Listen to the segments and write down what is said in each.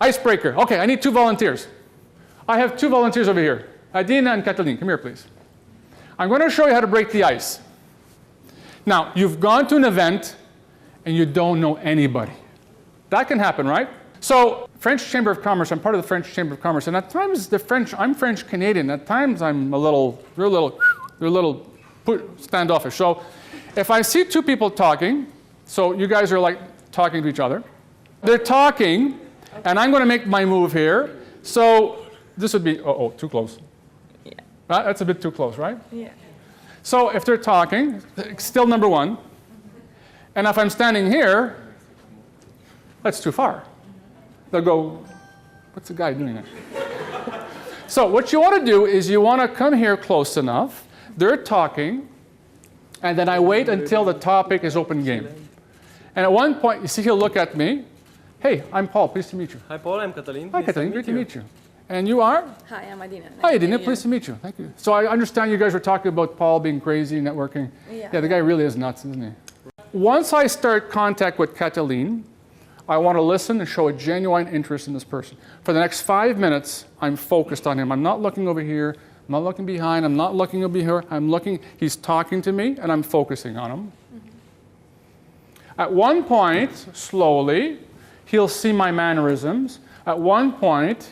Icebreaker. Okay, I need 2 volunteers. I have 2 volunteers over here. Adina and Catalin, come here, please. I'm going to show you how to break the ice. Now, you've gone to an event and you don't know anybody. That can happen, right? So, French Chamber of Commerce, I'm part of the French Chamber of Commerce, and at times I'm French Canadian. At times I'm they're a little standoffish. So, if I see 2 people talking, so you guys are like talking to each other. They're talking, and I'm going to make my move here. So, this would be, too close. Yeah. That's a bit too close, right? Yeah. So if they're talking, still number 1. And if I'm standing here, that's too far. They'll go, what's the guy doing there? So what you want to do is you want to come here close enough. They're talking, and then I wait until the topic is open game. And at one point, you see he'll look at me. Hey, I'm Paul. Pleased to meet you. Hi, Paul. I'm Catalin. Hi, Catalin. Great to meet you. And you are? Hi, I'm Adina. Hi, Adina. Pleased to meet you. Thank you. So I understand you guys were talking about Paul being crazy, networking. Yeah, the guy really is nuts, isn't he? Once I start contact with Catalin, I want to listen and show a genuine interest in this person. For the next 5 minutes, I'm focused on him. I'm not looking over here. I'm not looking behind. I'm not looking over here. I'm looking. He's talking to me, and I'm focusing on him. At one point, slowly, he'll see my mannerisms. At one point,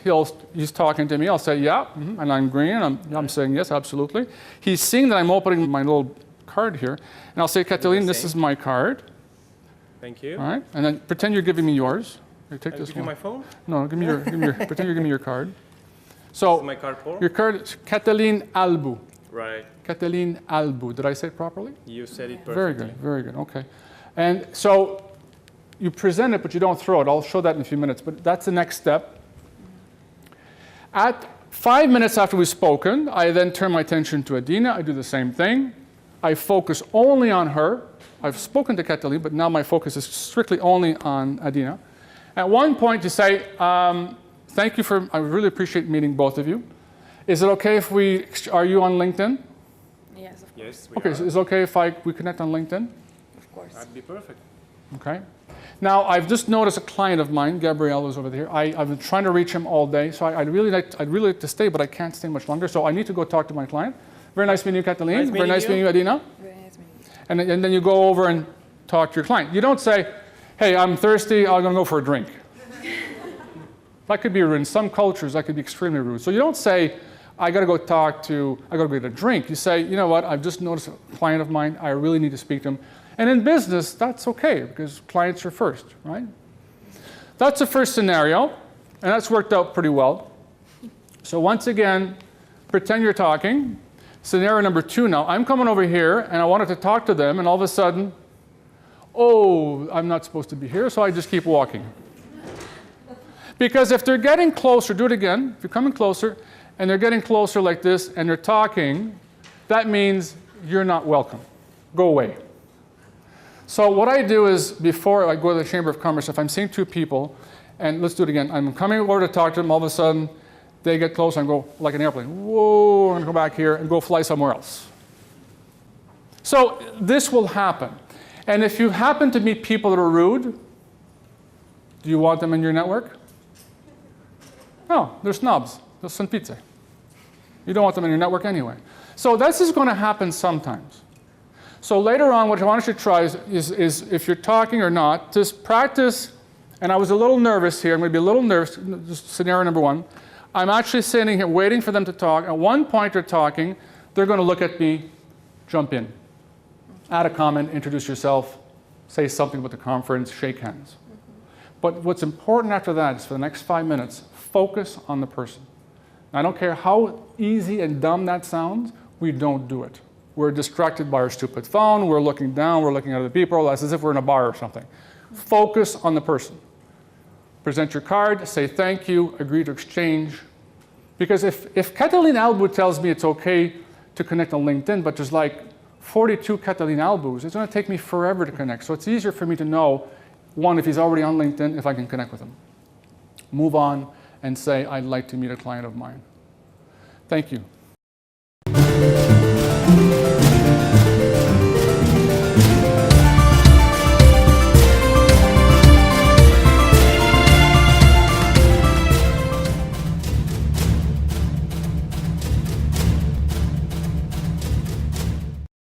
he's talking to me. I'll say, yeah, and I'm agreeing. I'm saying, yes, absolutely. He's seeing that I'm opening my little card here. And I'll say, Catalin, this is my card. Thank you. All right. And then pretend you're giving me yours. Here, take this give you one. my phone? No, pretend you're giving me your card. So, this is my card, Paul? Your card is Catalin Albu. Right. Catalin Albu. Did I say it properly? You said it perfectly. Very good, very good. Okay. And so, you present it, but you don't throw it. I'll show that in a few minutes, but that's the next step. At 5 minutes after we've spoken, I then turn my attention to Adina. I do the same thing. I focus only on her. I've spoken to Catalin, but now my focus is strictly only on Adina. At one point, you say, thank you I really appreciate meeting both of you. Is it okay if are you on LinkedIn? Yes, of course. Yes, Okay, so is it okay if we connect on LinkedIn? Of course. That'd be perfect. Okay. Now, I've just noticed a client of mine, Gabrielle, is over there. I've been trying to reach him all day, so I'd really like to stay, but I can't stay much longer, so I need to go talk to my client. Very nice meeting you, Catalin. Very nice meeting you, Adina. Very nice meeting you. And then you go over and talk to your client. You don't say, hey, I'm thirsty, I'm going to go for a drink. That could be rude. In some cultures, that could be extremely rude. So you don't say, I got to go get a drink. You say, you know what, I've just noticed a client of mine, I really need to speak to him. And in business, that's okay, because clients are first, right? That's the first scenario, and that's worked out pretty well. So once again, pretend you're talking. Scenario number 2 now, I'm coming over here, and I wanted to talk to them, and all of a sudden, oh, I'm not supposed to be here, so I just keep walking. Because if they're getting closer, do it again, if you're coming closer, and they're getting closer like this, and they're talking, that means you're not welcome. Go away. So what I do is, before I go to the Chamber of Commerce, if I'm seeing 2 people, and let's do it again, I'm coming over to talk to them, all of a sudden, they get close, and go like an airplane. Whoa, I'm going to go back here and go fly somewhere else. So this will happen. And if you happen to meet people that are rude, do you want them in your network? No, they're snobs. They'll send pizza. You don't want them in your network anyway. So this is going to happen sometimes. So later on, what I want you to try is if you're talking or not, just practice. And I was a little nervous here. I'm going to be a little nervous. Just scenario number 1. I'm actually sitting here waiting for them to talk. At one point they're talking. They're going to look at me, jump in, add a comment, introduce yourself, say something about the conference, shake hands. But what's important after that is for the next 5 minutes, focus on the person. I don't care how easy and dumb that sounds, we don't do it. We're distracted by our stupid phone, we're looking down, we're looking at other people, as if we're in a bar or something. Focus on the person. Present your card, say thank you, agree to exchange. Because if Catalin Albu tells me it's okay to connect on LinkedIn, but there's like 42 Catalin Albus, it's going to take me forever to connect. So it's easier for me to know, 1, if he's already on LinkedIn, if I can connect with him. Move on and say, I'd like to meet a client of mine. Thank you.